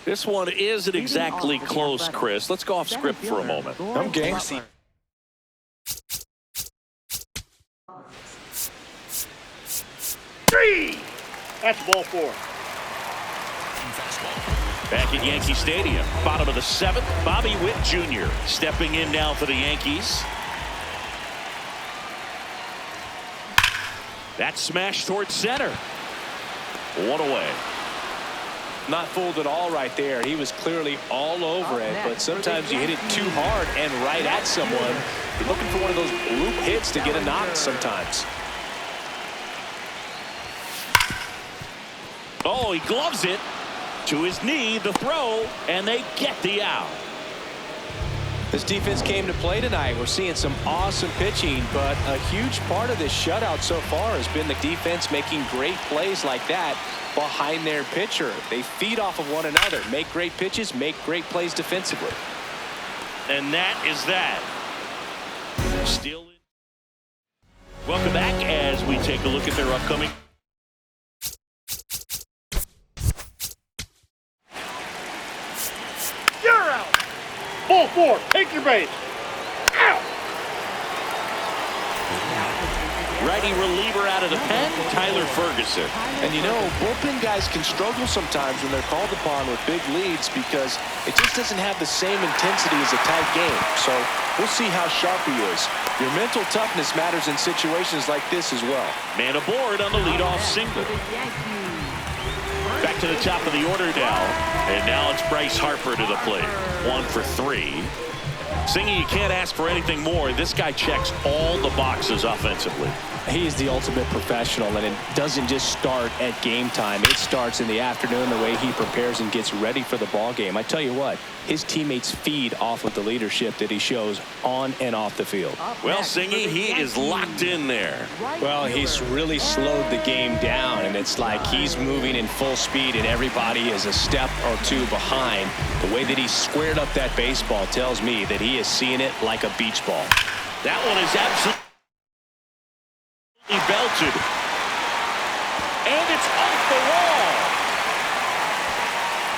This one isn't exactly close, Chris. Let's go off script for a moment. I'm game. Three! That's ball 4. Back at Yankee Stadium, bottom of the 7th, Bobby Witt Jr. stepping in now for the Yankees. That smash towards center. One away. Not fooled at all right there. He was clearly all over it, but sometimes you hit it too hard and right at someone. You're looking for one of those loop hits to get a knock sometimes. Oh, he gloves it to his knee, the throw, and they get the out. This defense came to play tonight. We're seeing some awesome pitching, but a huge part of this shutout so far has been the defense making great plays like that behind their pitcher. They feed off of one another, make great pitches, make great plays defensively. And that is that. Still in. Welcome back as we take a look at their upcoming. You're out. Ball 4. Take your base. Out. Righty reliever out of the pen, Tyler Ferguson. And you know, bullpen guys can struggle sometimes when they're called upon with big leads because it just doesn't have the same intensity as a tight game. So we'll see how sharp he is. Your mental toughness matters in situations like this as well. Man aboard on the leadoff single. Back to the top of the order now. And now it's Bryce Harper to the plate. 1 for 3. Singy, you can't ask for anything more. This guy checks all the boxes offensively. He is the ultimate professional, and it doesn't just start at game time. It starts in the afternoon, the way he prepares and gets ready for the ball game. I tell you what, his teammates feed off of the leadership that he shows on and off the field. Well, Singy, he is locked in there. Well, he's really slowed the game down, and it's like he's moving in full speed, and everybody is a step or two behind. The way that he squared up that baseball tells me that he is seeing it like a beach ball. That one is absolutely belted. And it's off the wall.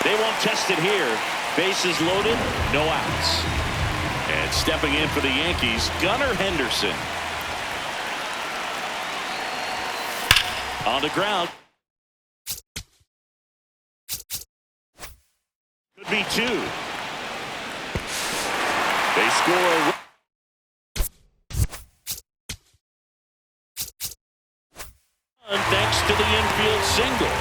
They won't test it here. Bases loaded, no outs. And stepping in for the Yankees, Gunnar Henderson. On the ground. Could be 2. They score. Thanks to the infield single.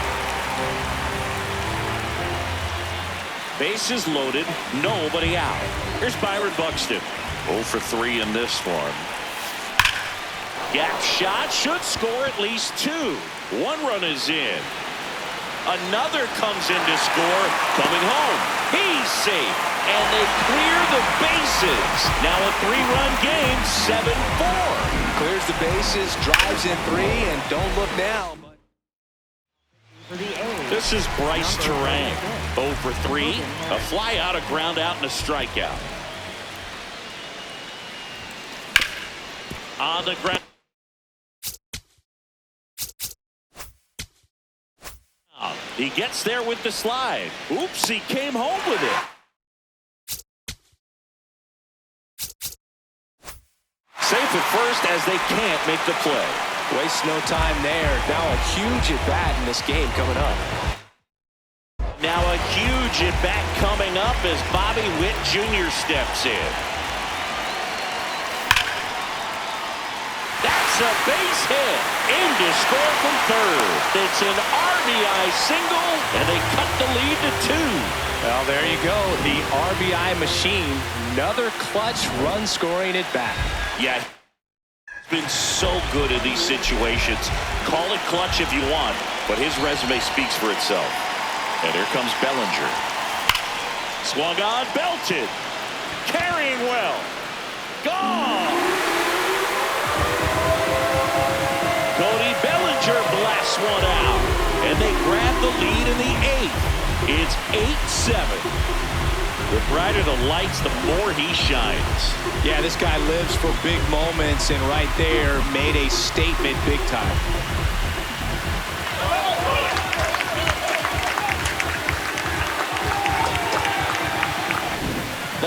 Bases loaded, nobody out. Here's Byron Buxton. 0 for 3 in this one. Gap shot should score at least 2. 1 run is in. Another comes in to score. Coming home. He's safe. And they clear the bases. Now a 3-run game, 7-4. Clears the bases, drives in 3, and don't look now. This is Bryce Terang. 0 for 3. A fly out, a ground out, and a strikeout. On the ground. He gets there with the slide. Oops, he came home with it. Safe at first as they can't make the play. Waste no time there. Now a huge at-bat in this game coming up. Now a huge at-bat coming up as Bobby Witt Jr. steps in. That's a base hit. In to score from third. It's an RBI single, and they cut the lead to 2. Well, there you go. The RBI machine. Another clutch run scoring at bat. Yeah, he's been so good in these situations. Call it clutch if you want, but his resume speaks for itself. And here comes Bellinger. Swung on, belted. Carrying well. Gone. Cody Bellinger blasts one out. And they grab the lead in the 8th. It's 8-7. The brighter the lights, the more he shines. Yeah, this guy lives for big moments, and right there made a statement big time.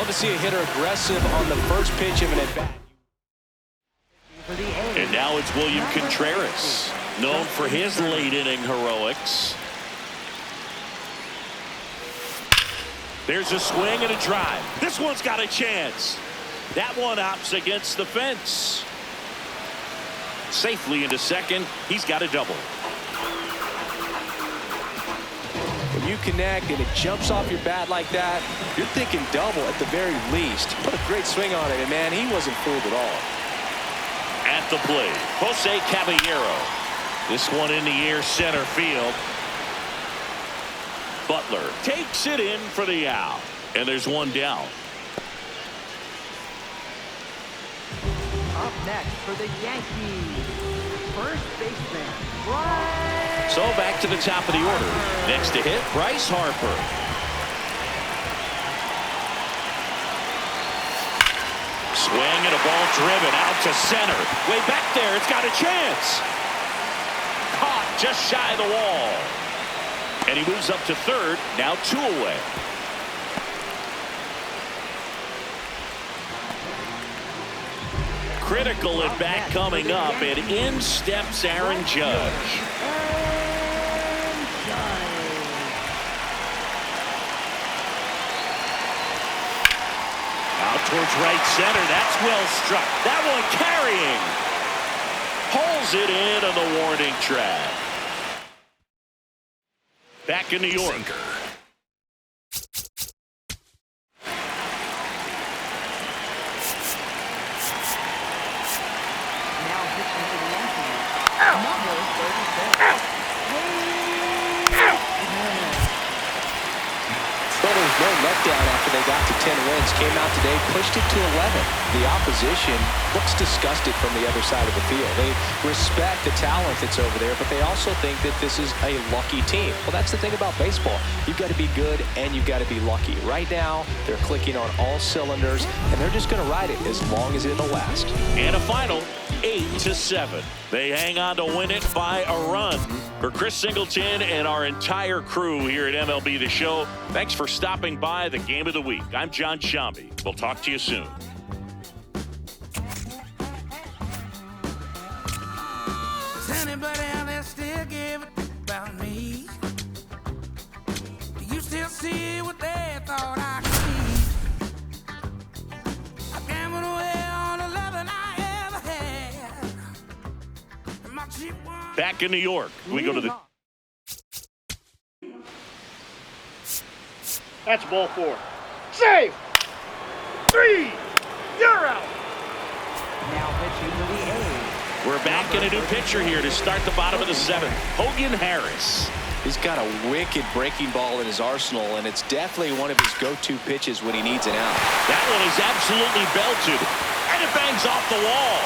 to see a hitter aggressive on the first pitch of an at-bat. And now it's William Contreras, known for his late-inning heroics. There's a swing and a drive. This one's got a chance. That one opts against the fence. Safely into second. He's got a double. When you connect and it jumps off your bat like that, you're thinking double at the very least. Put a great swing on it, and man, he wasn't fooled at all. At the plate, Jose Caballero. This one in the air, center field. Butler takes it in for the out, and there's one down. Up next for the Yankees, first baseman, Bryce. So back to the top of the order. Next to hit, Bryce Harper. Swing and a ball driven out to center. Way back there, it's got a chance. Caught just shy of the wall. And he moves up to third, now 2 away. Critical at bat coming up, and in steps Aaron Judge. Out towards right center. That's well struck. That one carrying. Pulls it in on the warning track. Back in New York. Now pitching for the Yankees, number 36. Well, there was no letdown after they got to 10 wins. Came out today, pushed it to 11. The opposition looks disgusted from the other side of the field. They respect the talent that's over there, but they also think that this is a lucky team. Well, that's the thing about baseball. You've got to be good and you've got to be lucky. Right now, they're clicking on all cylinders, and they're just going to ride it as long as it'll last. And a final 8-7. They hang on to win it by a run. For Chris Singleton and our entire crew here at MLB The Show, thanks for stopping by the Game of the Week. I'm John Shambi. We'll talk to you soon. Does anybody out there still give a about me? Do you still see what they thought I could see? I gambled away all the loving I ever had. And my cheap one. Back in New York, we go to the... That's ball 4. Save! 3! You're out! Now pitching for the A's. We're back in a new pitcher here to start the bottom of the 7th. Hogan Harris. He's got a wicked breaking ball in his arsenal, and it's definitely one of his go-to pitches when he needs an out. That one is absolutely belted, and it bangs off the wall.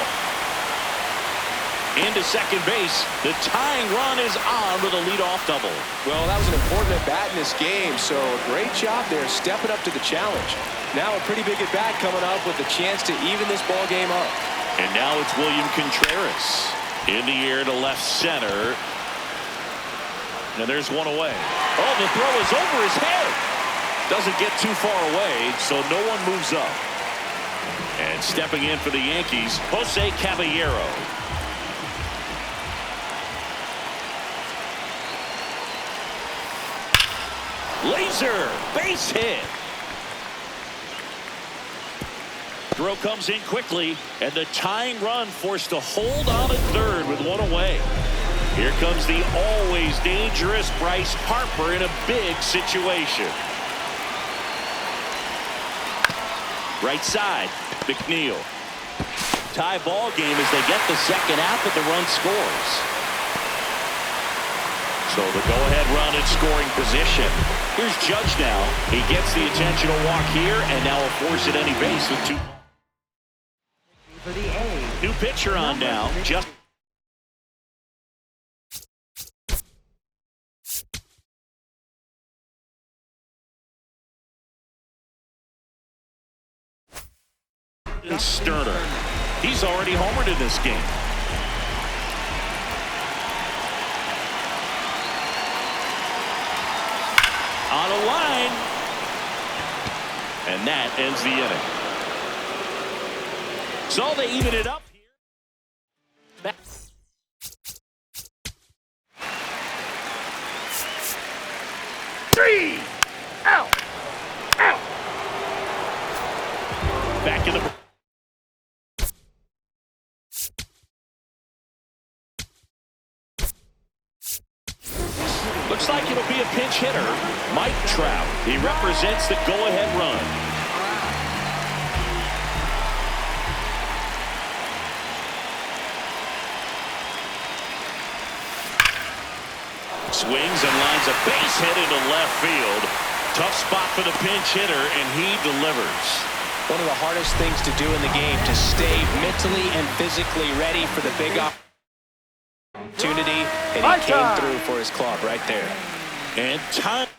Into second base. The tying run is on with a leadoff double. Well, that was an important at-bat in this game, so a great job there stepping up to the challenge. Now a pretty big at-bat coming up with a chance to even this ball game up. And now it's William Contreras in the air to left center. And there's one away. Oh, the throw is over his head. Doesn't get too far away, so no one moves up. And stepping in for the Yankees, Jose Caballero. Laser base hit. Throw comes in quickly, and the tying run forced to hold on at third with one away. Here comes the always dangerous Bryce Harper in a big situation. Right side, McNeil. Tie ball game as they get the second out, but the run scores. So the go-ahead run in scoring position. Here's Judge now. He gets the intentional walk here, and now a force at any base with 2. For the A's. New pitcher on now. Just Sterner. He's already homered in this game. On a line. And that ends the inning. So they even it up here. Back. Three. Out. Out. Back in the. Looks like it'll be a pinch hitter, Mike Trout. He represents the go-ahead run. Swings and lines a base hit into left field. Tough spot for the pinch hitter, and he delivers. One of the hardest things to do in the game, to stay mentally and physically ready for the big opportunity, and he came through for his club right there. And time.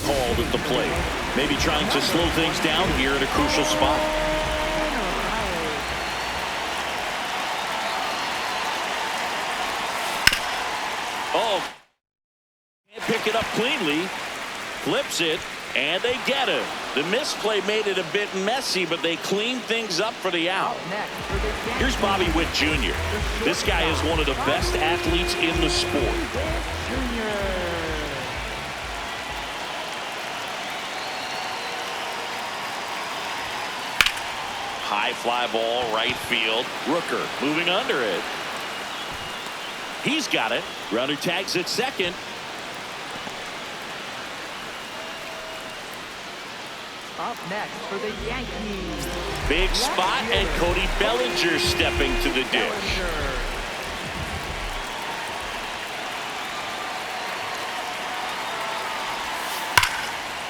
Called at the plate. Maybe trying to slow things down here at a crucial spot. Oh, can't pick it up cleanly. Flips it, and they get him. The misplay made it a bit messy, but they cleaned things up for the out. Here's Bobby Witt Jr. This guy is one of the best athletes in the sport. High fly ball, right field. Rooker moving under it. He's got it. Runner tags at second. Up next for the Yankees. Big spot, and Cody Bellinger stepping to the dish.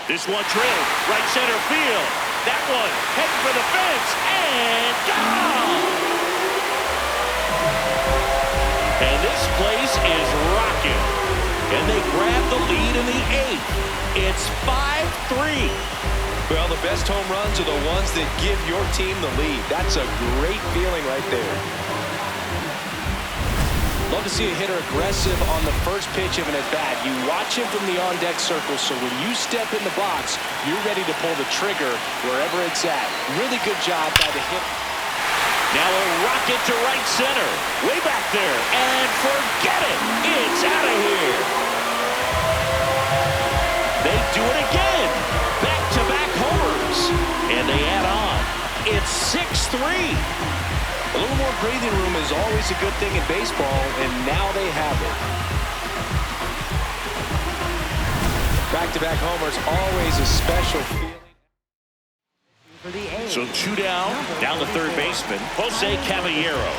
This one drilled right center field. That one heading for the fence and gone. And this place is rocking. And they grab the lead in the 8th. It's 5-3. Well, the best home runs are the ones that give your team the lead. That's a great feeling right there. Love to see a hitter aggressive on the first pitch of an at-bat. You watch him from the on-deck circle, so when you step in the box, you're ready to pull the trigger wherever it's at. Really good job by the hitter. Now a rocket to right center. Way back there. And forget it. It's out of here. They do it again. Back-to-back homers. And they add on. It's 6-3. A little more breathing room is always a good thing in baseball, and now they have it. Back-to-back homers, always a special feeling. So 2 down to third baseman, Jose Caballero.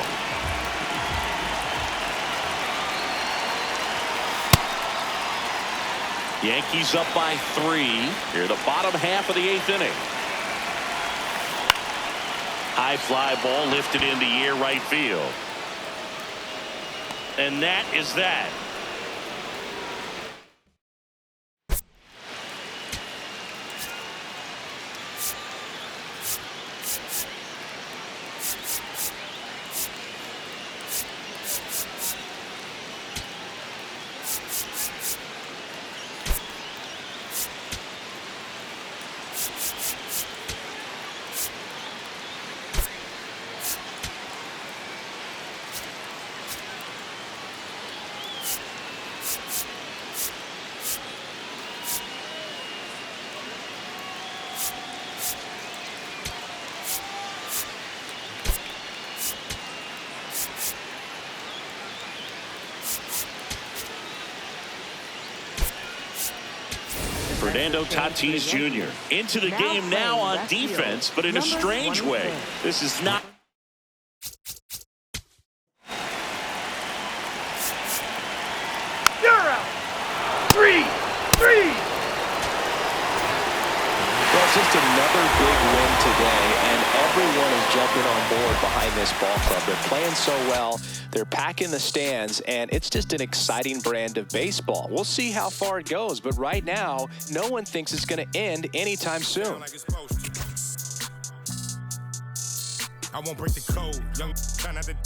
Yankees up by 3 here, the bottom half of the 8th inning. High fly ball lifted in the air right field. And that is that. Fernando Tatis Jr. into the game now on defense, but in a strange way. This is not. You're out. 3-3. Well, it's just another big win today, and everyone is jumping on board behind this ball club. They're playing so well. They're packing the stands, and it's just an exciting brand of baseball. We'll see how far it goes, but right now, no one thinks it's going to end anytime soon. I won't break the code. Young son of the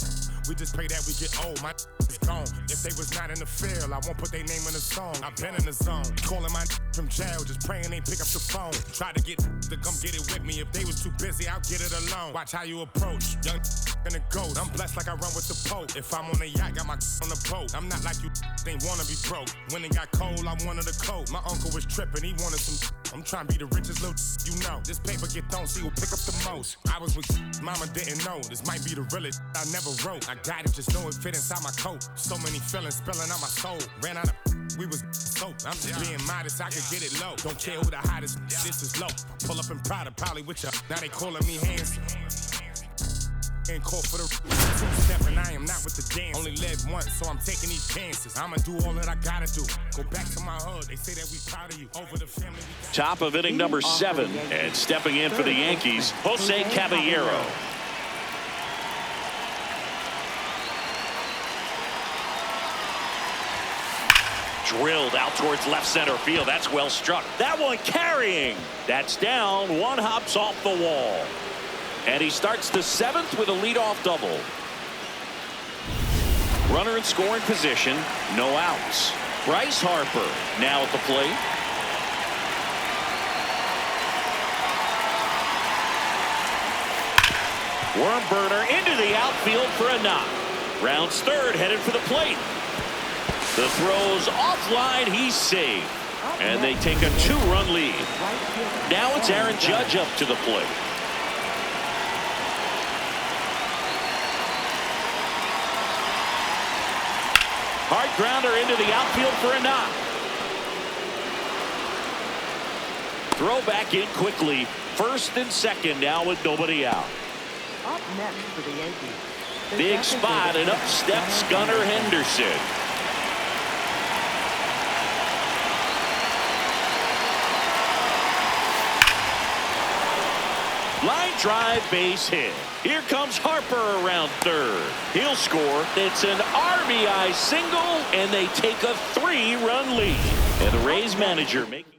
we just pray that we get old. My is gone. If they was not in the field, I won't put their name in the song. I've been in the zone. Calling my from jail, just praying they pick up the phone. Try to get to come get it with me. If they was too busy, I'll get it alone. Watch how you approach. Young in a ghost. I'm blessed like I run with the Pope. If I'm on a yacht, got my on the boat. I'm not like you they wanna be broke. When it got cold, I wanted a coat. My uncle was tripping, he wanted some. I'm trying to be the richest little you know. This paper get thrown, see who pick up the most. I was with mama didn't know. This might be the realest I never wrote. I got it, just know it fit inside my coat. So many feelings spilling out my soul. Ran out of we was soap. I'm just being modest, I could get it low. Don't care who the hottest, this is low. Pull up in Prada, probably with ya. Now they calling me hands. And call for the two-step, and I am not with the dance. Only live once, so I'm taking these chances. I'ma do all that I gotta do. Go back to my hood, they say that we proud of you. Over the family. Top of inning number 7, and stepping in for the Yankees, Jose Caballero. Drilled out towards left center field. That's well struck. That one carrying. That's down. One hops off the wall. And he starts the 7th with a leadoff double. Runner in scoring position. No outs. Bryce Harper now at the plate. Worm burner into the outfield for a knock. Rounds third, headed for the plate. The throw's offline, he's safe. And they take a 2-run lead. Now it's Aaron Judge up to the plate. Hard grounder into the outfield for a knock. Throw back in quickly. First and second now with nobody out. Up next for the Yankees. Big spot, and up steps Gunnar Henderson. Line drive, base hit. Here comes Harper around third. He'll score. It's an RBI single, and they take a 3-run lead. And the Rays manager making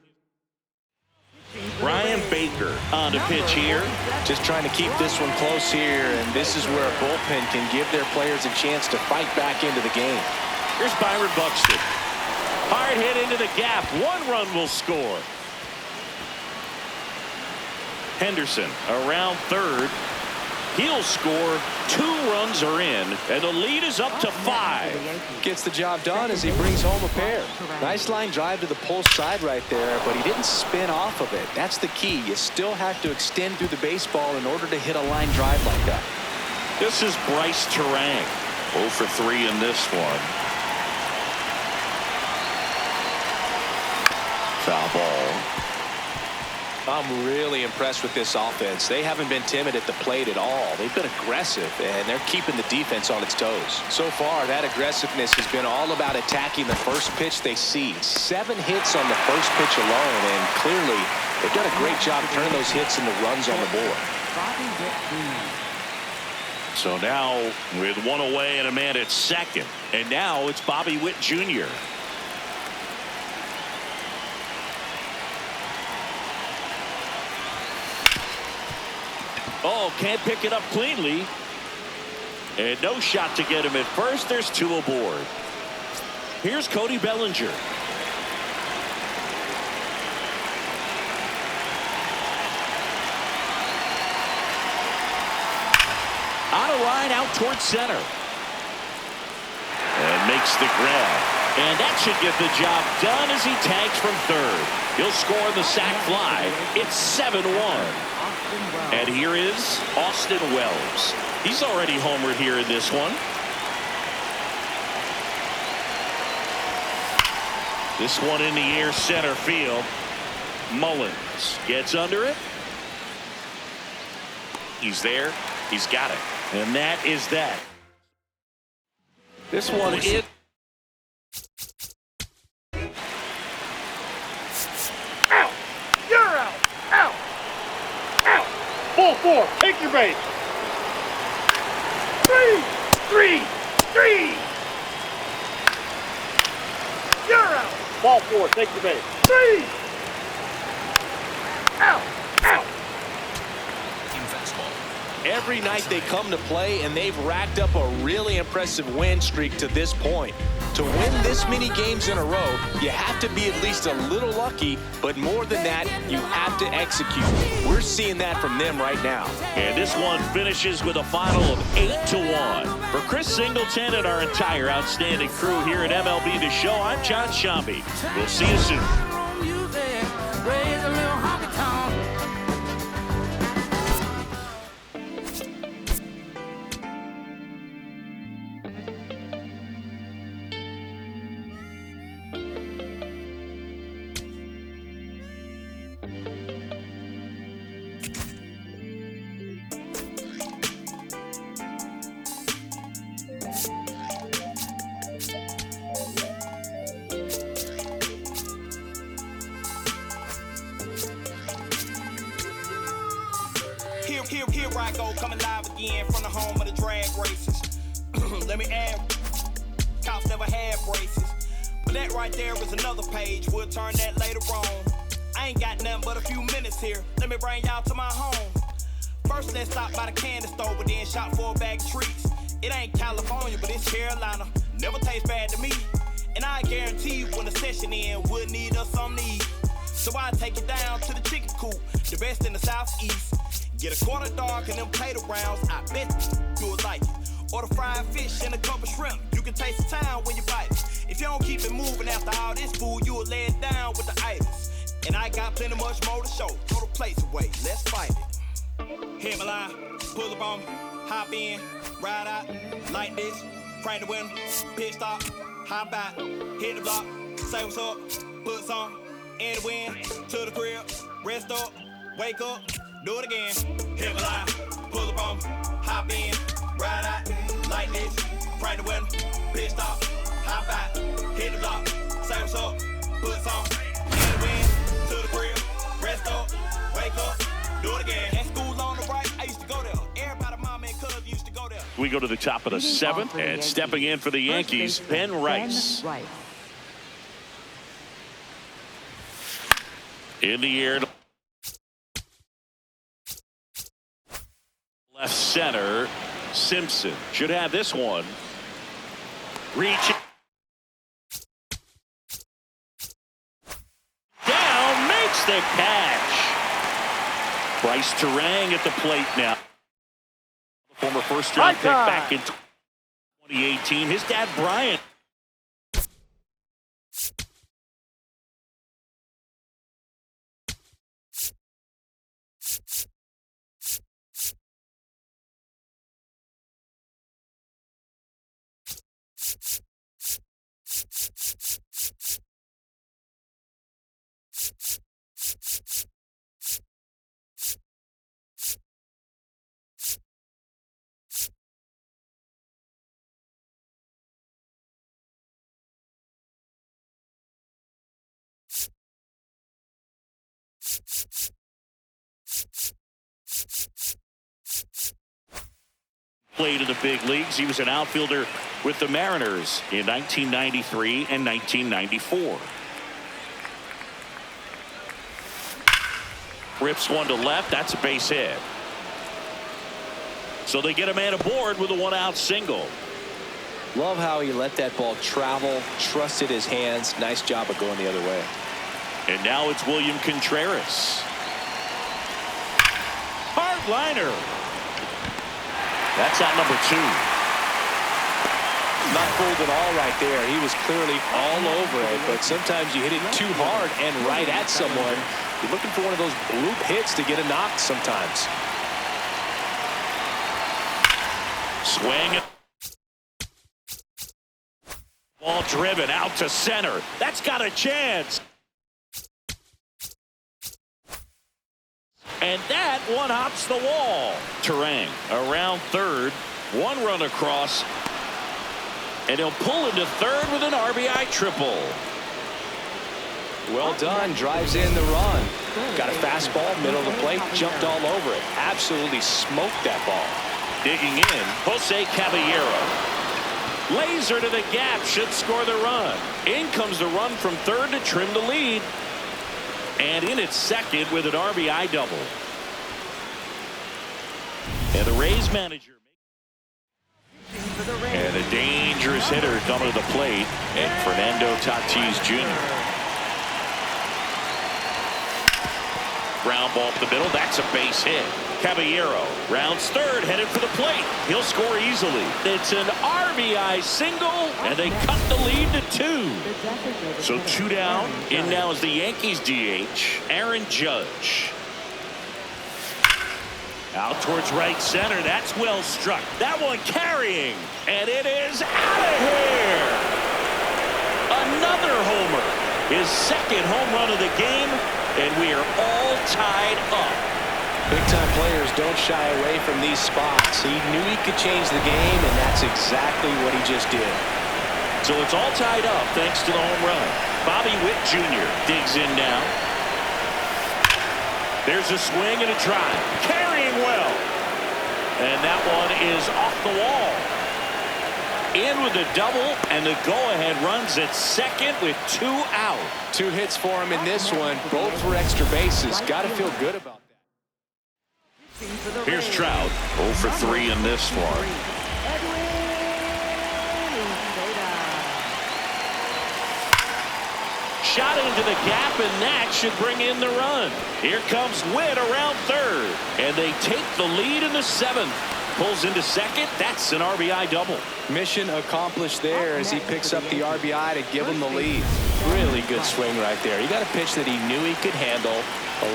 Brian Baker on the pitch here. Just trying to keep this one close here, and this is where a bullpen can give their players a chance to fight back into the game. Here's Byron Buxton. Hard hit into the gap. 1 run will score. Henderson around third. He'll score. 2 runs are in, and the lead is up to 5. Gets the job done as he brings home a pair. Nice line drive to the pull side right there, but he didn't spin off of it. That's the key. You still have to extend through the baseball in order to hit a line drive like that. This is Bryce Terang. 0 for 3 in this one. Foul ball. I'm really impressed with this offense. They haven't been timid at the plate at all. They've been aggressive, and they're keeping the defense on its toes. So far, that aggressiveness has been all about attacking the first pitch they see. 7 hits on the first pitch alone, and clearly they've done a great job turning those hits into runs on the board. So now with 1 away and a man at second, and now it's Bobby Witt Jr. Oh, can't pick it up cleanly. And no shot to get him at first. There's 2 aboard. Here's Cody Bellinger. On a line out towards center. And makes the grab. And that should get the job done as he tags from third. He'll score the sac fly. It's 7-1. And here is Austin Wells. He's already homered here in this one. This one in the air center field. Mullins gets under it. He's there. He's got it. And that is that. This one is. Out. You're out. Out. Out. Ball 4. Take your base. 3. You're out. Ball 4. Take your base. 3. Out. Out. Every night they come to play, and they've racked up a really impressive win streak to this point. To win this many games in a row, you have to be at least a little lucky, but more than that, you have to execute. We're seeing that from them right now. And this one finishes with a final of 8-1. For Chris Singleton and our entire outstanding crew here at MLB The Show, I'm John Shambi. We'll see you soon. Here I go, coming live again from the home of the drag races. Let me add, cops never had braces. But that right there is another page, we'll turn that later on. I ain't got nothing but a few minutes here, let me bring y'all to my home. First let's stop by the candy store, but then shop for a bag of treats. It ain't California, but it's Carolina, never tastes bad to me. And I guarantee you when the session in, we'll need us some need. So I take it down to the chicken coop, the best in the southeast. Get a quarter dog and them potato rounds, I bet you'll like it. Order fried fish and a couple shrimp, you can taste the town when you bite it. If you don't keep it moving after all this food, you'll lay it down with the itis. And I got plenty much more to show, throw the plates away, let's fight it. Hit my line, pull up on me, hop in, ride out, like this, crank the window, pit stop, hop out, hit the block, say what's up, put some in the wind, to the crib, rest up, wake up, do it again. Hit my line, pull up on me, hop in, ride out, like this, crank the window, pit stop, hop out, hit the block, say what's up, put some in the wind, to the crib, rest up, wake up, do it again. At school on the right, I used to go there. Everybody, mom and cuz used to go there. We go to the top of the seventh, and stepping in for the Yankees, Ben Rice. In the air. Left center, Simpson should have this one. Reach down, makes the catch. Bryce Terang at the plate now. Former first-round pick back in 2018. His dad, Brian. Played in the big leagues. He was an outfielder with the Mariners in 1993 and 1994. Rips one to left. That's a base hit. So they get a man aboard with a one-out single. Love how he let that ball travel, trusted his hands. Nice job of going the other way. And now it's William Contreras. Hard liner. That's out number 2. Not fooled at all right there. He was clearly all over it, but sometimes you hit it too hard and right at someone. You're looking for one of those bloop hits to get a knock sometimes. Swing. Ball driven out to center. That's got a chance. And that one hops the wall. Turang around third. One run across. And he'll pull into third with an RBI triple. Well done. Drives in the run. Got a fastball, middle of the plate, jumped all over it. Absolutely smoked that ball. Digging in, Jose Caballero. Laser to the gap, should score the run. In comes the run from third to trim the lead. And in at second with an RBI double. And the Rays manager. And a dangerous hitter coming to the plate. And Fernando Tatis Jr. Ground ball up the middle. That's a base hit. Caballero rounds third, headed for the plate. He'll score easily. It's an RBI single, and they cut the lead to 2. So 2 down. In now is the Yankees DH, Aaron Judge. Out towards right center. That's well struck. That one carrying, and it is out of here. Another homer. His second home run of the game, and we are all tied up. Big-time players don't shy away from these spots. He knew he could change the game, and that's exactly what he just did. So it's all tied up thanks to the home run. Bobby Witt Jr. digs in now. There's a swing and a drive. Carrying well. And that one is off the wall. In with a double, and the go-ahead runs at second with 2 out. 2 hits for him in this one, both for extra bases. Got to feel good about that. Here's Trout, 0 for 3 in this one. Shot into the gap, and that should bring in the run. Here comes Witt around third, and they take the lead in the 7th. Pulls into second. That's an RBI double. Mission accomplished there as he picks up the RBI to give him the lead. Really good swing right there. He got a pitch that he knew he could handle,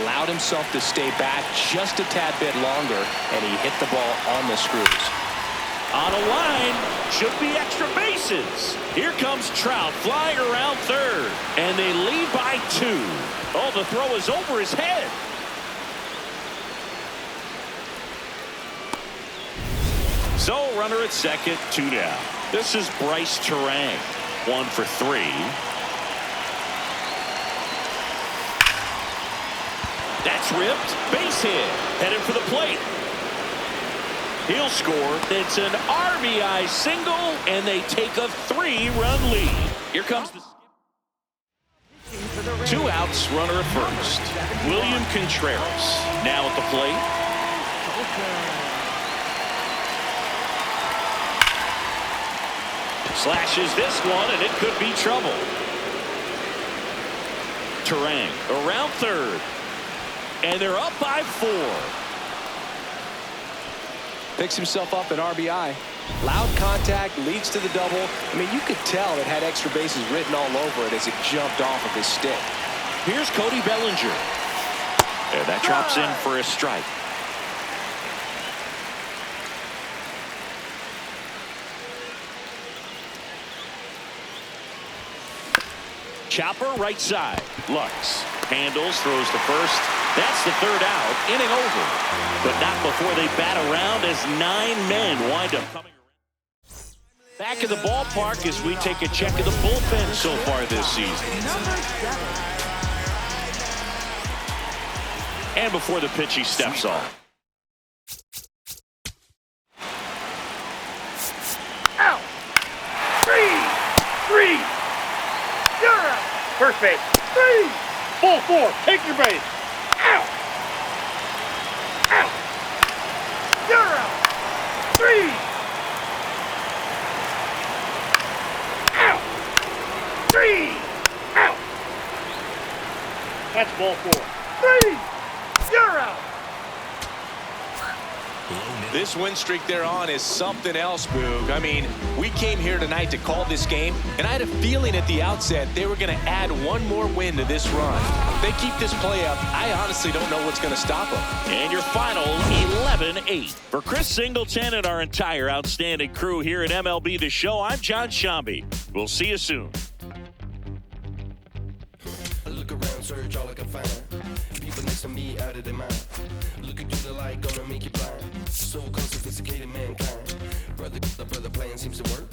allowed himself to stay back just a tad bit longer, and he hit the ball on the screws. On a line, should be extra bases. Here comes Trout flying around third, and they lead by 2. Oh, the throw is over his head. So runner at second, 2 down. This is Bryce Turang, 1 for 3. That's ripped. Base hit. Headed for the plate. He'll score. It's an RBI single, and they take a 3-run lead. Here comes the 2 outs, runner at first. William Contreras now at the plate. Slashes this one, and it could be trouble. Turang around third, and they're up by 4. Picks himself up an RBI. Loud contact leads to the double. I mean, you could tell it had extra bases written all over it as it jumped off of his stick. Here's Cody Bellinger, and that drops in for a strike. Chopper right side. Lux handles, throws to first. That's the 3rd out. Inning over. But not before they bat around as 9 men wind up coming around. Back in the ballpark as we take a check of the bullpen so far this season. And before the pitch, he steps off. Out. 3. You're out. First base. 3. Full 4. Take your base. Out. You're out. 3. Out. 3. Out. That's ball 4. 3. You're out. This win streak they're on is something else, Boog. I mean, we came here tonight to call this game, and I had a feeling at the outset they were going to add one more win to this run. If they keep this play up, I honestly don't know what's going to stop them. And your final 11-8. For Chris Singleton and our entire outstanding crew here at MLB The Show, I'm John Shambi. We'll see you soon. I look around, search all I can find. People next to me out of their mind. make you blind. So called sophisticated mankind. Brother plan seems to work.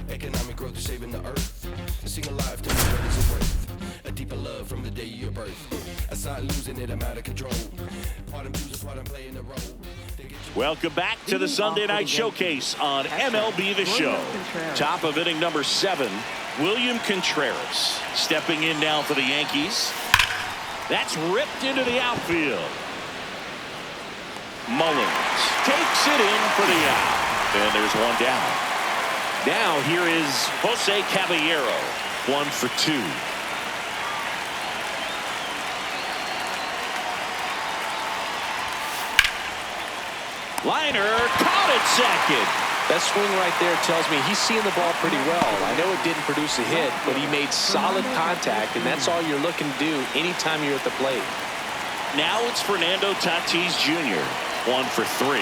Economic growth is saving the earth. Sing alive to me what it's worth. A deeper love from the day of your birth. I start losing it, I'm out of control. Part I'm choosing, part I'm playing the role. Welcome back to the Sunday Night Showcase on MLB The Show. Top of inning number 7, William Contreras stepping in now for the Yankees. That's ripped into the outfield. Mullins takes it in for the out. And there's one down. Now here is Jose Caballero, 1 for 2. Liner caught at second. That swing right there tells me he's seeing the ball pretty well. I know it didn't produce a hit, but he made solid contact, and that's all you're looking to do anytime you're at the plate. Now it's Fernando Tatis Jr., 1 for 3.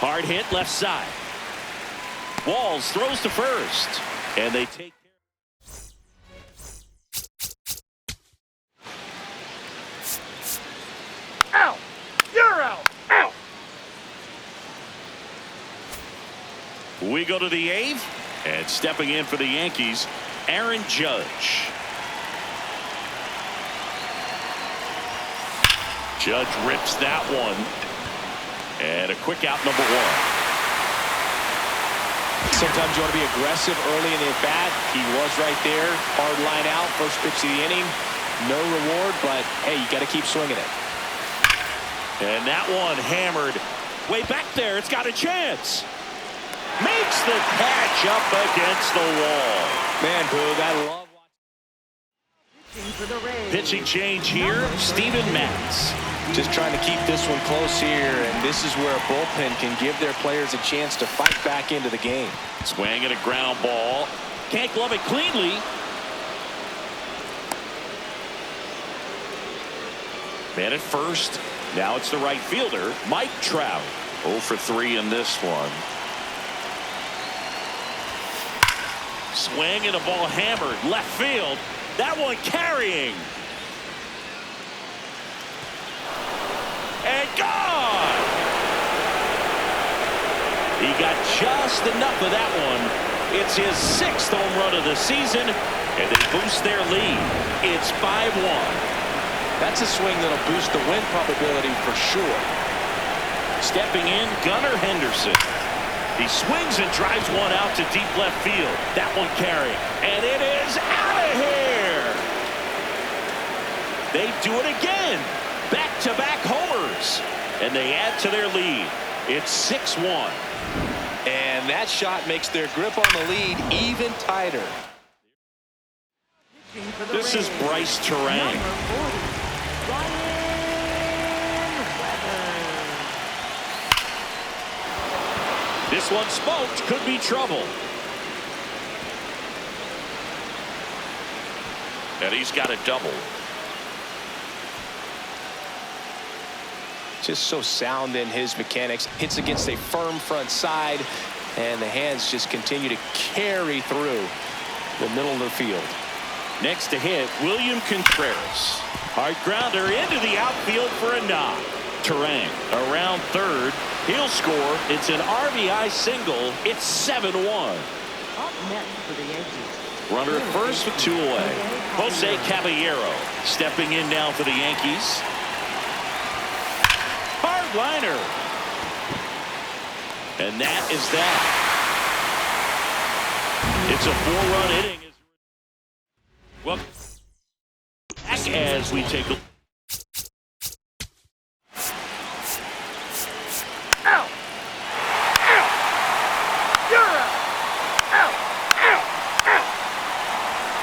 Hard hit left side. Walls throws to first, and they take care. Out! You're out! Out! We go to the 8th, and stepping in for the Yankees, Aaron Judge. Judge rips that one. And a quick out, number 1. Sometimes you want to be aggressive early in the at-bat. He was right there. Hard line out. First pitch of the inning. No reward, but, hey, you got to keep swinging it. And that one hammered way back there. It's got a chance. Makes the catch up against the wall. Man, Boo, that love. Pitching change here, Steven Matz. Just trying to keep this one close here, and this is where a bullpen can give their players a chance to fight back into the game. Swing and a ground ball. Can't glove it cleanly. Man at first. Now it's the right fielder, Mike Trout. 0 for 3 in this one. Swing and a ball hammered left field. That one carrying. And gone. He got just enough of that one. It's his 6th home run of the season, and they boost their lead. It's 5-1. That's a swing that'll boost the win probability for sure. Stepping in, Gunnar Henderson. He swings and drives one out to deep left field. That one carrying, and it is out of here. They do it again. Back-to-back homers, and they add to their lead. It's 6-1. And that shot makes their grip on the lead even tighter. This is Bryce Terang. This one smoked, could be trouble. And he's got a double. Just so sound in his mechanics. Hits against a firm front side, and the hands just continue to carry through the middle of the field. Next to hit, William Contreras. Hard grounder into the outfield for a knock. Terang around third. He'll score. It's an RBI single. It's 7-1. Up next for the Yankees. Runner at first with 2 away. Jose Caballero stepping in now for the Yankees. Hard liner. And that is that. It's a 4-run inning. Well, back as we take a look. Out! Out! You're out! Out! Out! Out!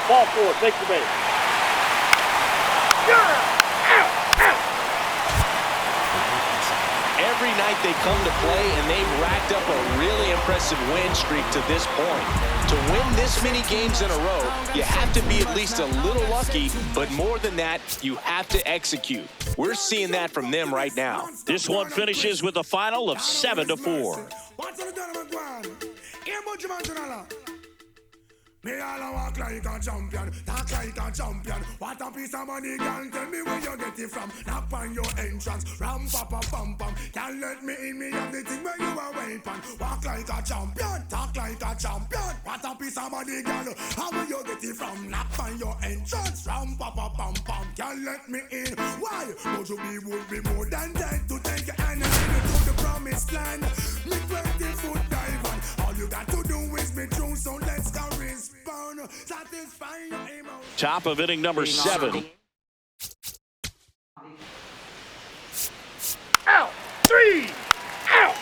Ball 4, take the base. You're out! Out! Out! Every night they come to play, and they've racked up a really impressive win streak to this point. To win this many games in a row, you have to be at least a little lucky, but more than that, you have to execute. We're seeing that from them right now. This one finishes with a final of 7-4. Me all walk like a champion, talk like a champion. What a piece of money, girl, tell me where you get it from. Knock on your entrance, ram pa pa pam pam. Can't let me in, me have the thing where you are waiting. Walk like a champion, talk like a champion. What a piece of money, girl, how will you get it from? Knock on your entrance, ram pa pa pam pam. Can't let me in, why? But you be would be more than dead to take your hand and lead you to the promised land. Me 20-foot dive on. All you got to do is be true, so let's go respond. Satisfy your emotions. Top of inning number 7. Out. 3. Out.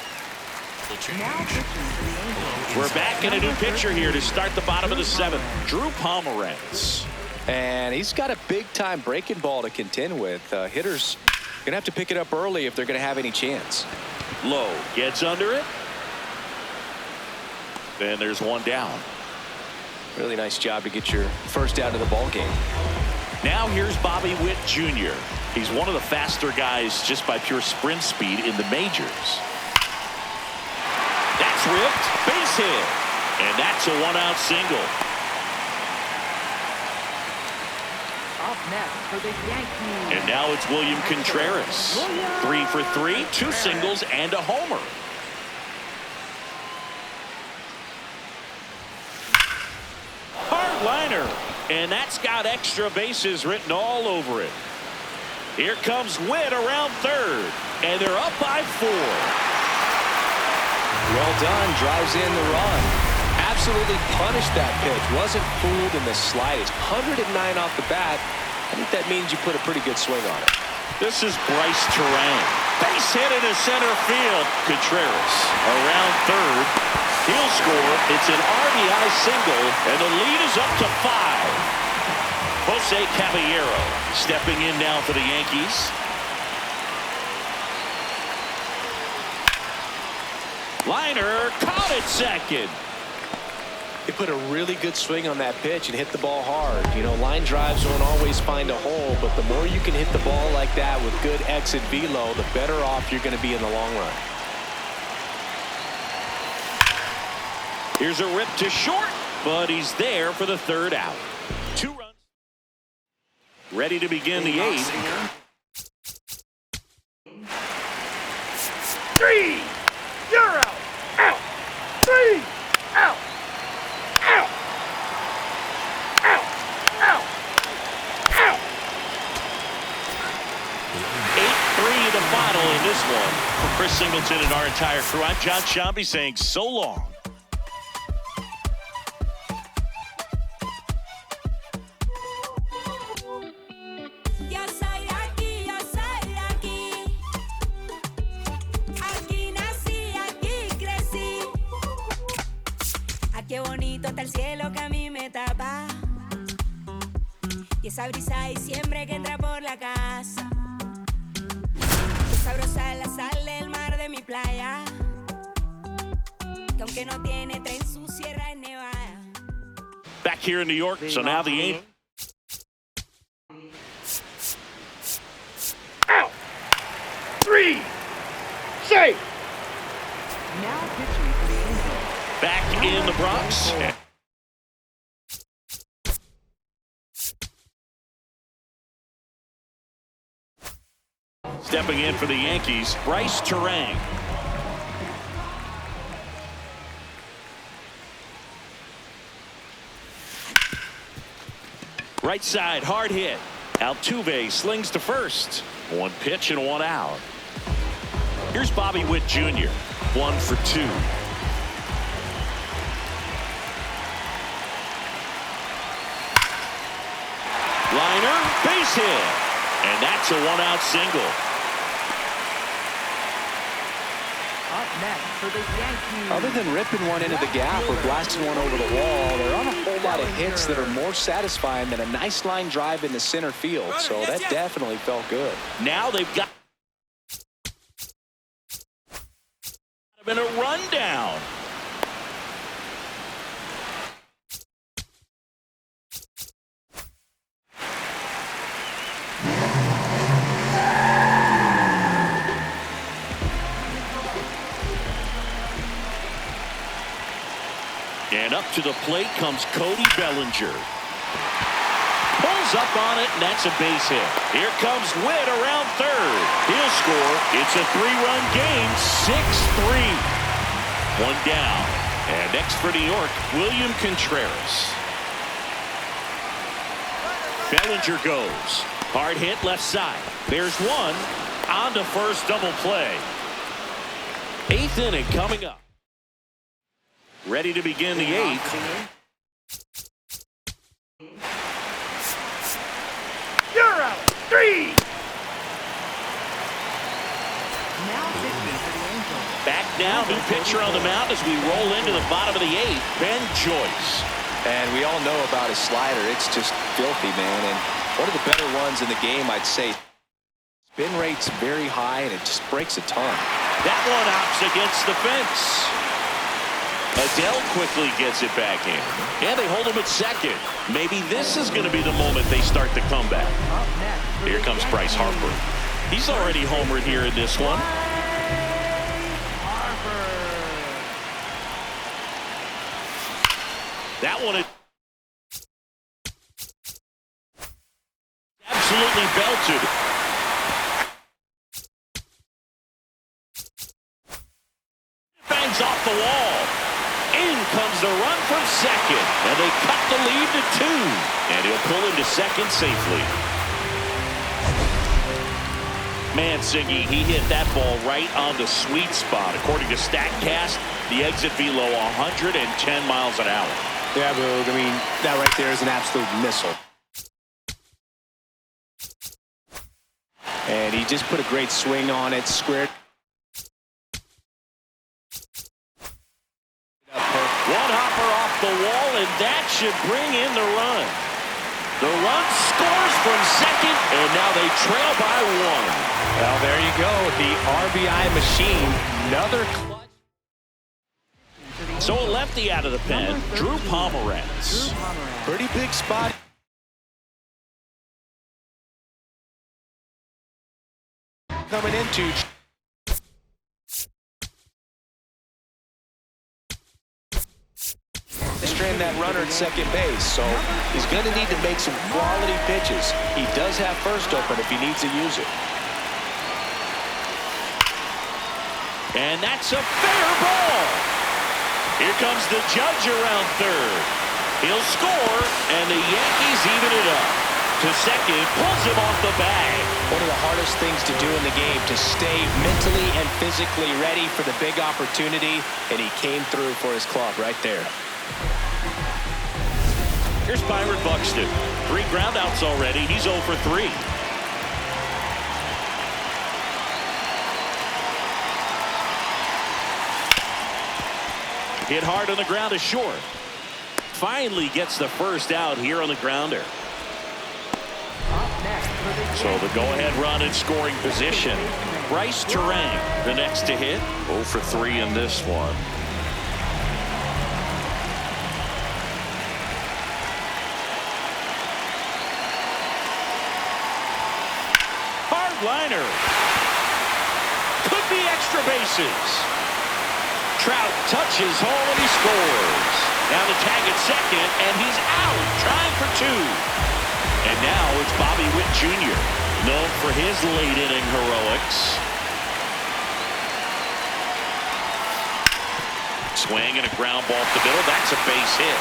We're back in a new pitcher here to start the bottom of the 7th. Drew Pomeranz. And he's got a big-time breaking ball to contend with. Hitters going to have to pick it up early if they're going to have any chance. Low gets under it. Then there's one down. Really nice job to get your first out of the ball game. Now here's Bobby Witt Jr. He's one of the faster guys just by pure sprint speed in the majors. That's ripped. Base hit. And that's a one-out single. Up next for the Yankees. And now it's William Contreras. 3 for 3, 2 singles and a homer. Hard liner. And that's got extra bases written all over it. Here comes Witt around third. And they're up by 4. Well done. Drives in the run. Absolutely punished that pitch. Wasn't fooled in the slightest. 109 off the bat. I think that means you put a pretty good swing on it. This is Bryce Terang. Base hit into center field. Contreras around third. He'll score. It's an RBI single, and the lead is up to 5. Jose Caballero stepping in now for the Yankees. Liner caught at second. He put a really good swing on that pitch and hit the ball hard. You know, line drives won't always find a hole, but the more you can hit the ball like that with good exit velo, the better off you're going to be in the long run. Here's a rip to short, but he's there for the 3rd out. 2 runs. Ready to begin the 8th. 3. You're out. Out. 3. Out. Out. Out. Out. Out. 8-3 the final in this one. For Chris Singleton and our entire crew, I'm John Shambi saying so long. Qué bonito está el cielo que a mí me tapa. Y esa brisa de diciembre que entra por la casa. Qué sabrosa la sal del mar de mi playa. Que aunque no tiene tren su sierra es nevada. Back here in New York, so now the 8th. Out. 3. Safe. Now pitching for the Angels. Back in the Bronx. Stepping in for the Yankees, Bryce Terang. Right side, hard hit. Altuve slings to first. 1 pitch and 1 out. Here's Bobby Witt Jr. 1 for 2. Liner, base hit. And that's a 1-out single. Up next for the Yankees. Other than ripping one into the gap or blasting one over the wall, there aren't a whole lot of hits that are more satisfying than a nice line drive in the center field. So that definitely felt good. Now they've got been a rundown. And up to the plate comes Cody Bellinger. Pulls up on it, and that's a base hit. Here comes Witt around third. He'll score. It's a 3-run game, 6-3. One down. And next for New York, William Contreras. Bellinger goes. Hard hit left side. There's one. On to first, double play. 8th inning coming up. Ready to begin the 8th. You're out. 3. Back now, new pitcher on the mound as we roll into the bottom of the 8th, Ben Joyce. And we all know about his slider. It's just filthy, man. And one of the better ones in the game, I'd say. Spin rate's very high, and it just breaks a ton. That one hops against the fence. Adele quickly gets it back in. And they hold him at second. Maybe this is going to be the moment they start the comeback. Here comes Bryce Harper. He's already homered here in this one. That one is absolutely belted. Bangs off the wall. In comes the run from second. And they cut the lead to 2. And he'll pull into second safely. Mancini, he hit that ball right on the sweet spot. According to StatCast, the exit velo 110 miles an hour. Yeah, Boog. I mean, that right there is an absolute missile. And he just put a great swing on it, squared. One hopper off the wall, and that should bring in the run. The run scores from second, and now they trail by 1. Well, there you go. The RBI machine. Another clutch. So a lefty out of the pen, Drew Pomeranz. Pretty big spot. Coming into. Strand that runner at second base, so he's going to need to make some quality pitches. He does have first open if he needs to use it. And that's a fair ball. Here comes the judge around third. He'll score, and the Yankees even it up. To second, pulls him off the bag. One of the hardest things to do in the game, to stay mentally and physically ready for the big opportunity, and he came through for his club right there. Here's Byron Buxton. 3 groundouts already. He's 0 for 3. Hit hard on the ground to short. Finally gets the first out here on the grounder. So the go-ahead run in scoring position. Bryce Terang, the next to hit. 0 for 3 in this one. Hard liner. Could be extra bases. Trout touches home and he scores. Now the tag at second, and he's out, trying for 2. And now it's Bobby Witt Jr., known for his late-inning heroics. Swing and a ground ball up the middle. That's a base hit.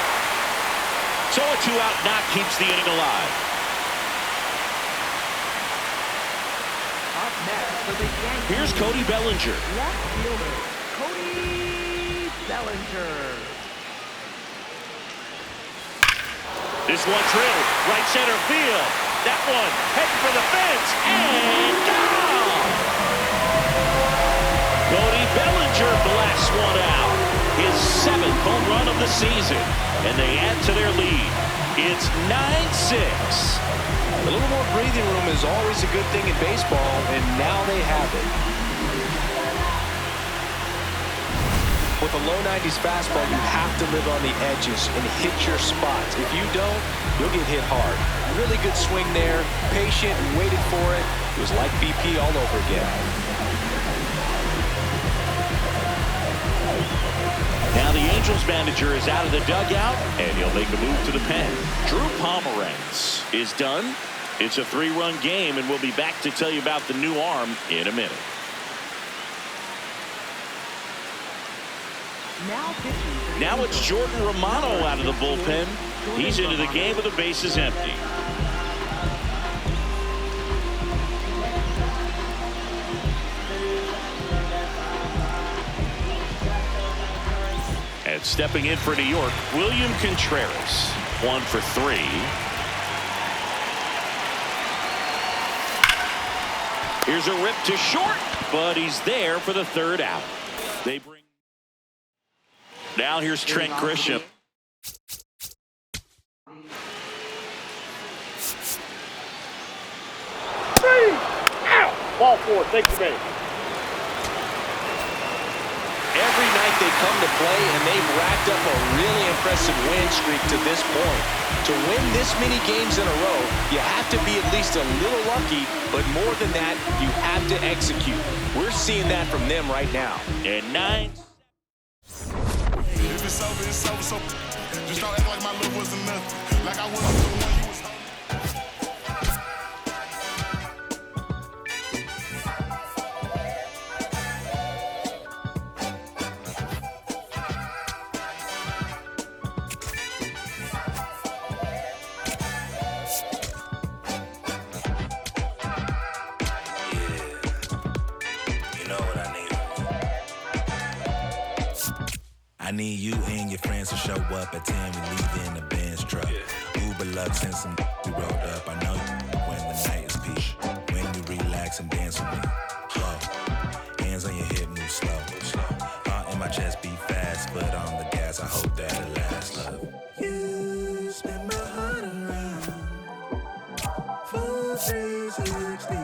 So a 2-out knock keeps the inning alive. Up next for the Yankees. Here's Cody Bellinger. Left fielder, Cody Bellinger. This one drilled right center field. That one heading for the fence and gone. Cody Bellinger blasts one out. His 7th home run of the season, and they add to their lead. It's 9-6. A little more breathing room is always a good thing in baseball, and now they have it. With a low 90s fastball, you have to live on the edges and hit your spots. If you don't, you'll get hit hard. Really good swing there, patient, waited for it. It was like BP all over again. Now the Angels manager is out of the dugout, and he'll make a move to the pen. Drew Pomeranz is done. It's a 3-run game, and we'll be back to tell you about the new arm in a minute. Now it's Jordan Romano out of the bullpen. He's into the game with the bases empty. And stepping in for New York, William Contreras. 1 for 3. Here's a rip to short, but he's there for the 3rd out. They bring. Now here's Trent Grisham. Ball 4, take the base. Every night they come to play, and they've racked up a really impressive win streak to this point. To win this many games in a row, you have to be at least a little lucky, but more than that, you have to execute. We're seeing that from them right now. And 9. If it's over, it's over. So just don't act like my love wasn't nothing. Like I wasn't the one you was hoping. I need you and your friends to show up at 10. We leave in the Benz truck. Uber Lux and some we rolled up. I know you when the night is peak. When you relax and dance with me. Whoa. Hands on your hip, move slow. Heart in my chest beat fast. Foot on the gas. I hope that it lasts. Love. You spin my heart around. Full 360.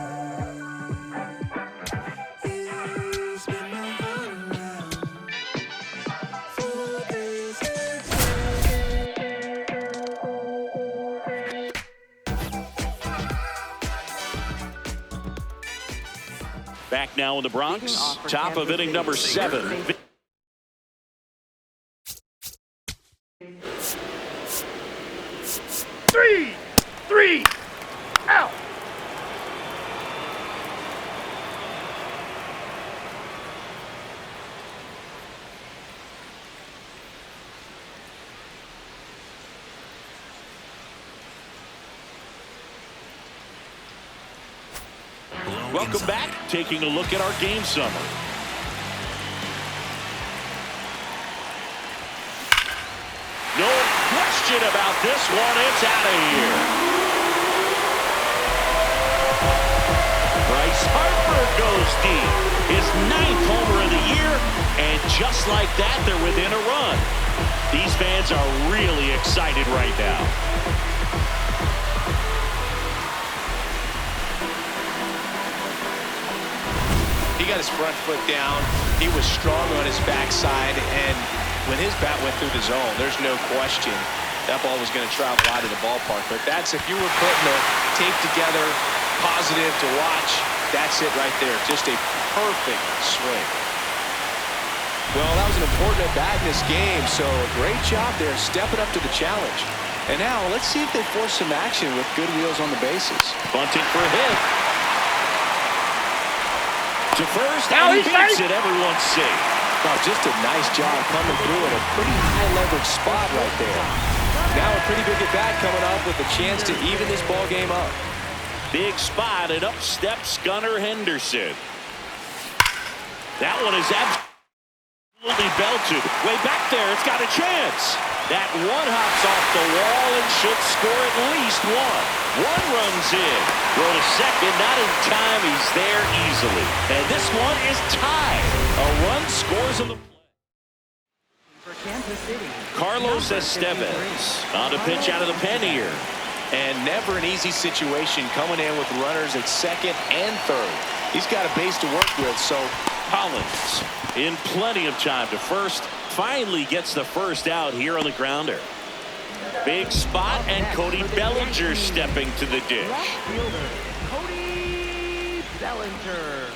Back now in the Bronx, top of inning number 7. Three, out. Welcome back. Taking a look at our game summary. No question about this one. It's out of here. Bryce Harper goes deep. His 9th homer of the year. And just like that, they're within a run. These fans are really excited right now. He got his front foot down. He was strong on his backside, and when his bat went through the zone, there's no question that ball was going to travel out of the ballpark. But that's, if you were putting the tape together, positive to watch, that's it right there. Just a perfect swing. Well, that was an important at-bat in this game, so great job there stepping up to the challenge. And now, let's see if they force some action with good wheels on the bases. Bunting for a hit. To first, and he beats it. Everyone's safe. Oh, just a nice job coming through at a pretty high leverage spot right there. Now a pretty big at bat coming up with a chance to even this ball game up. Big spot, and up steps Gunnar Henderson. That one is absolutely belted. Way back there, it's got a chance. That one hops off the wall and should score at least 1. 1 runs in. Throw to second, not in time. He's there easily. And this one is tied. A run scores on the play. Carlos Estevez on a pitch out of the pen here. And never an easy situation coming in with runners at second and third. He's got a base to work with, so Collins in plenty of time to first. Finally gets the first out here on the grounder. Big spot, and Cody Bellinger stepping to the dish. Left fielder, Cody Bellinger.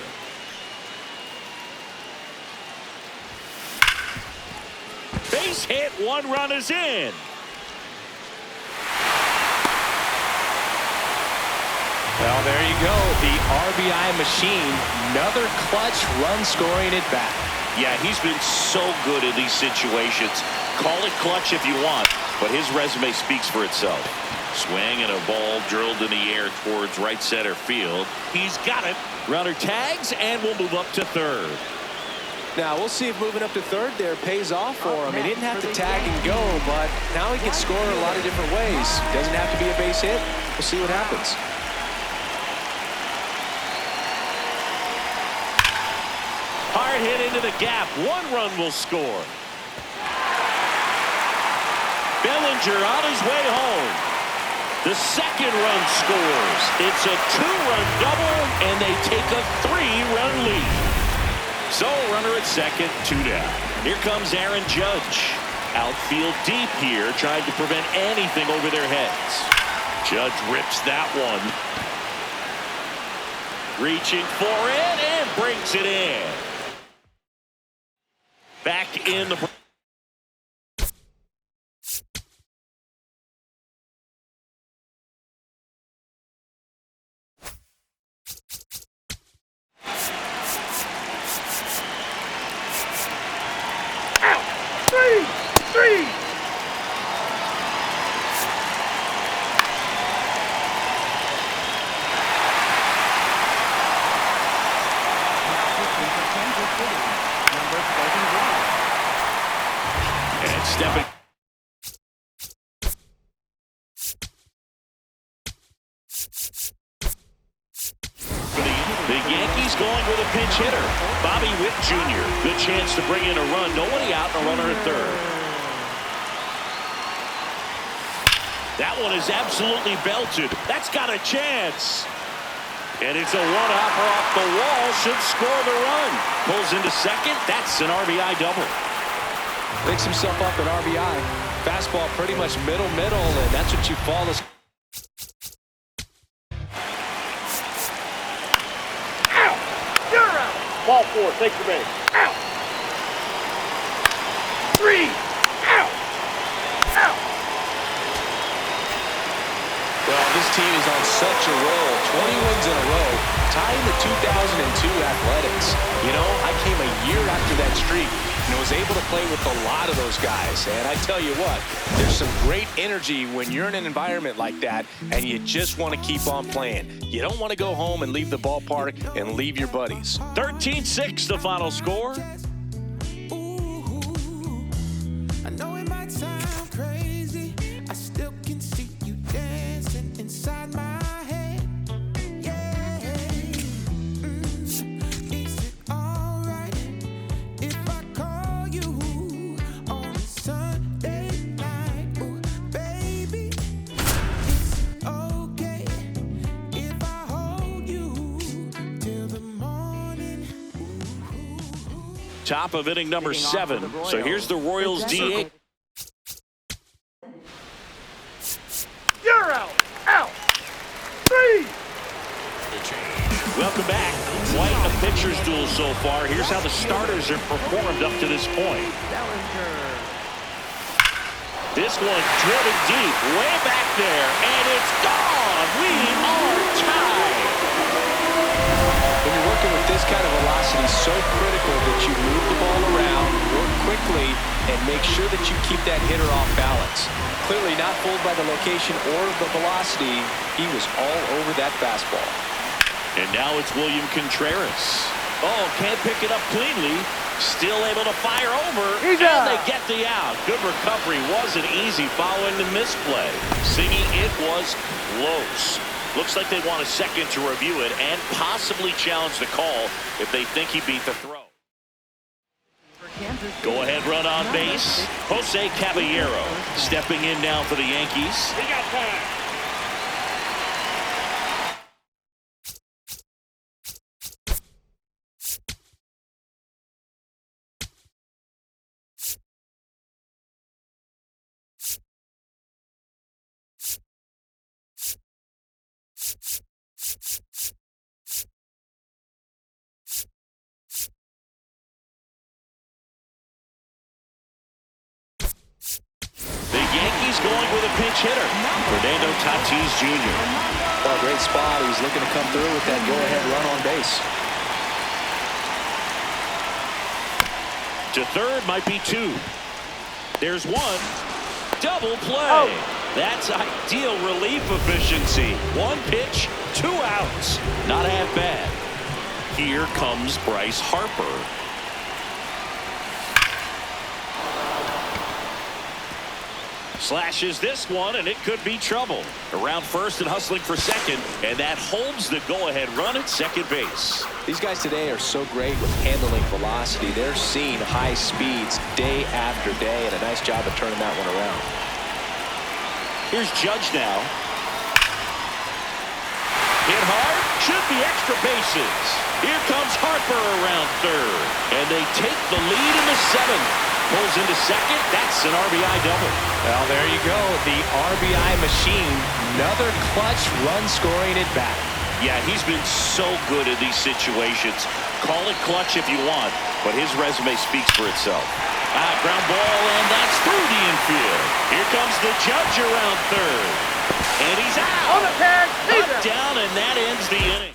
base hit. 1 run is in. Well, there you go. The RBI machine. Another clutch run scoring at bat. Yeah, he's been so good in these situations. Call it clutch if you want, but his resume speaks for itself. Swing and a ball drilled in the air towards right center field. He's got it. Runner tags and will move up to third. Now, we'll see if moving up to third there pays off for him. He didn't have to tag and go, but now he can score a lot of different ways. Doesn't have to be a base hit. We'll see what happens. Hard hit into the gap. 1 run will score. Bellinger on his way home. The second run scores. It's a 2-run double, and they take a 3-run lead. So runner at second, 2 down. Here comes Aaron Judge. Outfield deep here, trying to prevent anything over their heads. Judge rips that one. Reaching for it and brings it in. Back in the... Three. And stepping. The Yankees going with a pinch hitter. Bobby Witt Jr. Good chance to bring in a run. Nobody out and a runner at third. That one is absolutely belted. That's got a chance. And it's a one-hopper off the wall. Should score the run. Pulls into second. That's an RBI double. Picks himself up an RBI. Fastball pretty much middle, and that's what you fall as. You're out. Ball 4. Take your base. Out. 3. Out. Well, this team is on such a roll. 20 wins in a row, tying the 2002 Athletics. You know, I came a year after that streak and was able to play with a lot of those guys. And I tell you what, there's some great energy when you're in an environment like that and you just want to keep on playing. You don't want to go home and leave the ballpark and leave your buddies. 13-6 the final score. I know it might sound crazy. I still can see you dancing inside my head. Yeah. Is it alright if I call you on a Sunday night? Ooh, baby, is it okay if I hold you till the morning? Top of inning number 7. So here's the Royals DH. You're out. 3. Welcome back. Quite a pitcher's duel so far. Here's how the starters have performed up to this point. This one driven deep, way back there, and it's gone. We are tied. When you're working with this kind of velocity, so critical that you move the ball around, work quickly, and make sure that you keep that hitter off balance. Clearly not fooled by the location or the velocity. He was all over that fastball. And now it's William Contreras. Oh, can't pick it up cleanly. Still able to fire over. He's and out. they get the out. Good recovery. Wasn't easy following the misplay. Singing it was close. Looks like they want a second to review it and possibly challenge the call if they think he beat the throw. Go ahead run on base. Jose Caballero stepping in now for the Yankees. He got time. pinch hitter, Fernando Tatis Jr. Oh, great spot. He's looking to come through with that go-ahead run on base. To third might be two. There's one. Double play. That's ideal relief efficiency. One pitch, 2 outs. Not half bad. Here comes Bryce Harper. Slashes this one, and it could be trouble. Around first and hustling for second, and that holds the go-ahead run at second base. These guys today are so great with handling velocity. They're seeing high speeds day after day, and a nice job of turning that one around. Here's Judge now. Hit hard, should be extra bases. Here comes Harper around third, and they take the lead in the 7th. Pulls into second. That's an RBI double. Well, there you go. The RBI machine. Another clutch run scoring at bat. Yeah, he's been so good in these situations. Call it clutch if you want, but his resume speaks for itself. Ground ball, and that's through the infield. Here comes the Judge around third. And he's out. On the tag. Up, down, and that ends the inning.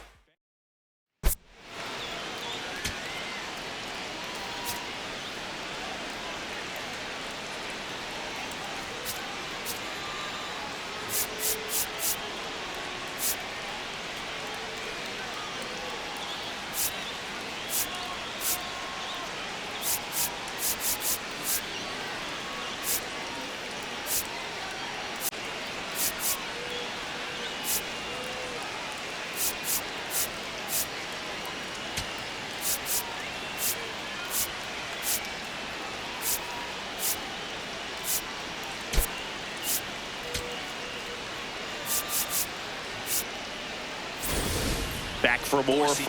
Back for more. 3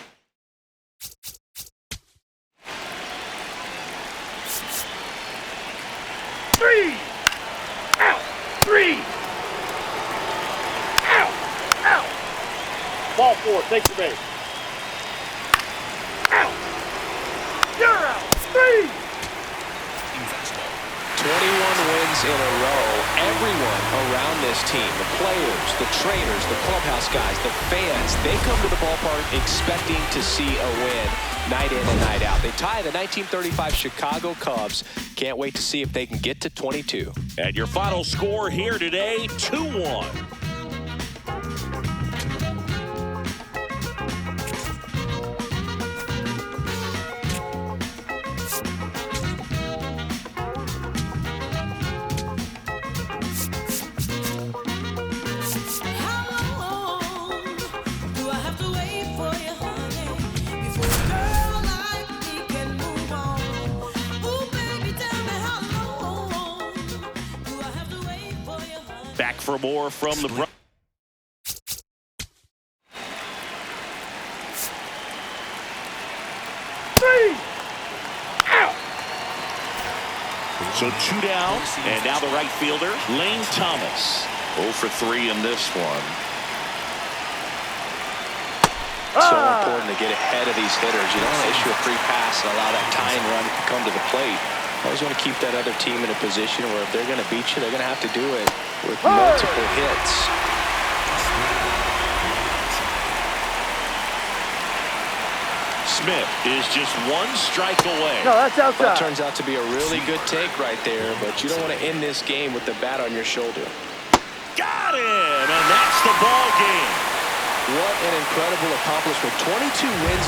out. 3 out. Out. Ball 4. Take the base. Out. You're out. 3. 21 wins in a row. Everyone around this team, the players, the trainers, the clubhouse guys, the fans, they come to the ballpark expecting to see a win night in and night out. They tie the 1935 Chicago Cubs. Can't wait to see if they can get to 22. And your final score here today, 2-1. Back for more from the... 3 out. So 2 down, and now the right fielder, Lane Thomas. 0 for 3 in this one. So important to get ahead of these hitters. You don't want to issue a free pass and allow that tying run to come to the plate. Always want to keep that other team in a position where if they're going to beat you, they're going to have to do it with multiple hits. Smith is just 1 strike away. No, that's outside. That turns out to be a really good take right there, but you don't want to end this game with the bat on your shoulder. Got him, and that's the ball game. What an incredible accomplishment. 22 wins.